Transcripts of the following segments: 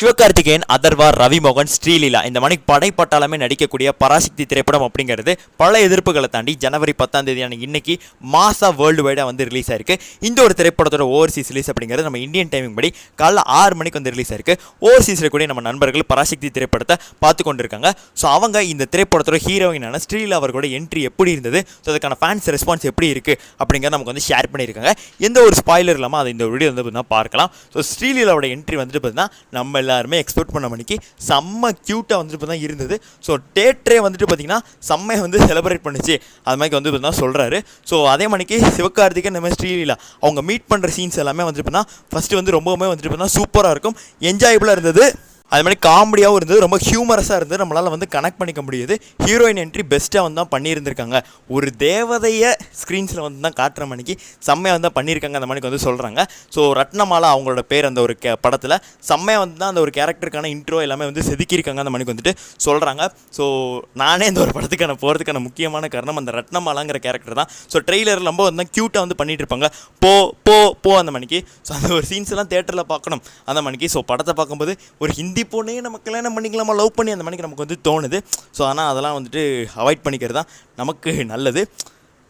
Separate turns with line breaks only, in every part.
சிவகார்த்திகேயன், அதர்வா, ரவிமோகன், ஸ்ரீலீலா இந்த மாதிரி படைப்பட்டாலுமே நடிக்கக்கூடிய பராசக்தி திரைப்படம் அப்படிங்கிறது பல எதிர்ப்புகளை தாண்டி ஜனவரி 10 இன்னைக்கு மாசா வேர்ல்டு வைடாக வந்து ரிலீஸ் ஆயிருக்கு. இந்த ஒரு திரைப்படத்தோட ஓவர்சீஸ் ரிலீஸ் அப்படிங்கிறது நம்ம இந்தியன் டைமிங் படி காலைல 6 மணிக்கு வந்து ரிலீஸ் ஆயிருக்கு. ஓவர்சீஸில் கூட நம்ம நண்பர்கள் பராசக்தி திரைப்படத்தை பார்த்து கொண்டிருக்காங்க. ஸோ அவங்க இந்த திரைப்படத்தோட ஹீரோயினான ஸ்ரீலீலா அவர்களோட என்ட்ரி எப்படி இருந்தது, ஸோ அதுக்கான ஃபேன்ஸ் ரெஸ்பான்ஸ் எப்படி இருக்குது அப்படிங்கிறத நமக்கு வந்து ஷேர் பண்ணியிருக்காங்க. எந்த ஒரு ஸ்பாய்லர் இல்லாமல் அதை இந்த வீடியோ வந்து பார்த்தீங்கன்னா பார்க்கலாம். ஸோ ஸ்ரீலீலாவோட என்ட்ரி வந்துட்டு பார்த்தீங்கன்னா நம்ம எல்லாருமே எக்ஸ்பெக்ட் பண்ண மணிக்கு செம்ம க்யூட்டாக வந்துட்டு தான் இருந்தது. ஸோ தேட்டரே வந்துட்டு பார்த்திங்கன்னா செம்மையை வந்து செலிப்ரேட் பண்ணிச்சு அது மாதிரி வந்து பார்த்தீங்கன்னா சொல்கிறாரு. ஸோ அதே மணிக்கு சிவகார்த்திகேயன் இந்த மாதிரி ஸ்ரீலீலா அவங்க மீட் பண்ணுற சீன்ஸ் எல்லாமே வந்துட்டு பார்த்தீங்கன்னா ஃபஸ்ட்டு வந்து ரொம்பவுமே வந்துட்டு பார்த்தீங்கன்னா சூப்பராக இருக்கும், என்ஜாயபுளாக இருந்தது. அது மாதிரி காமெடியாகவும் இருந்தது, ரொம்ப ஹியூமரஸாக இருந்தது, நம்மளால் வந்து கனெக்ட் பண்ணிக்க முடியுது. ஹீரோயின் என்ட்ரி பெஸ்ட்டாக வந்து தான் பண்ணியிருந்திருக்காங்க. ஒரு தேவதையை ஸ்க்ரீன்ஸில் வந்து தான் காட்டுற மணிக்கு செம்மையாக வந்து பண்ணியிருக்காங்க அந்த மணிக்கு வந்து சொல்கிறாங்க. ஸோ ரத்னமாலா அவங்களோட பேர் அந்த ஒரு படத்தில் செம்மையாக வந்து தான் அந்த ஒரு கேரக்டருக்கான இன்ட்ரோ எல்லாமே வந்து செதுக்கியிருக்காங்க அந்த மணிக்கு வந்துட்டு சொல்கிறாங்க. ஸோ நானே இந்த ஒரு படத்துக்கான போகிறதுக்கான முக்கியமான காரணம் அந்த ரத்னமாலாங்கிற கேரக்டர் தான். ஸோ ட்ரெய்லர் ரொம்ப வந்து க்யூட்டாக வந்து பண்ணிகிட்டு இருப்பாங்க, போ போ போ அந்த மணிக்கு. ஸோ அந்த ஒரு சீன்ஸ் எல்லாம் தேட்டரில் பார்க்கணும் அந்த மணிக்கு. ஸோ படத்தை பார்க்கும்போது ஒரு ஹிந்தி பொண்ணே நம்ம கல்யாணம் பண்ணிக்கலாமா, லவ் பண்ணி அந்த மணிக்கு நமக்கு வந்து தோணுது. ஸோ ஆனால் அதெல்லாம் வந்துட்டு அவாய்ட் பண்ணிக்கிறது தான் நமக்கு நல்லது.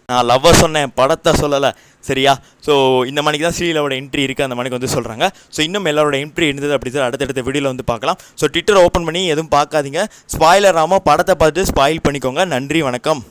நான் லவ்வை சொன்னேன், படத்தை சொல்லலை, சரியா? ஸோ இந்த மணிக்கு தான் ஸ்ரீலோட என்ட்ரி இருக்குது அந்த மணிக்கு வந்து சொல்கிறாங்க. ஸோ இன்னும் எல்லாரோட என்ட்ரி இருந்தது அப்படி சொல்லி அடுத்தடுத்த வீடியோவில் வந்து பார்க்கலாம். ஸோ ட்விட்டர் ஓப்பன் பண்ணி எதுவும் பார்க்காதீங்க, ஸ்பாய்லர் ஆகாமல் படத்தை பார்த்துட்டு ஸ்பாயில் பண்ணிக்கோங்க. நன்றி, வணக்கம்.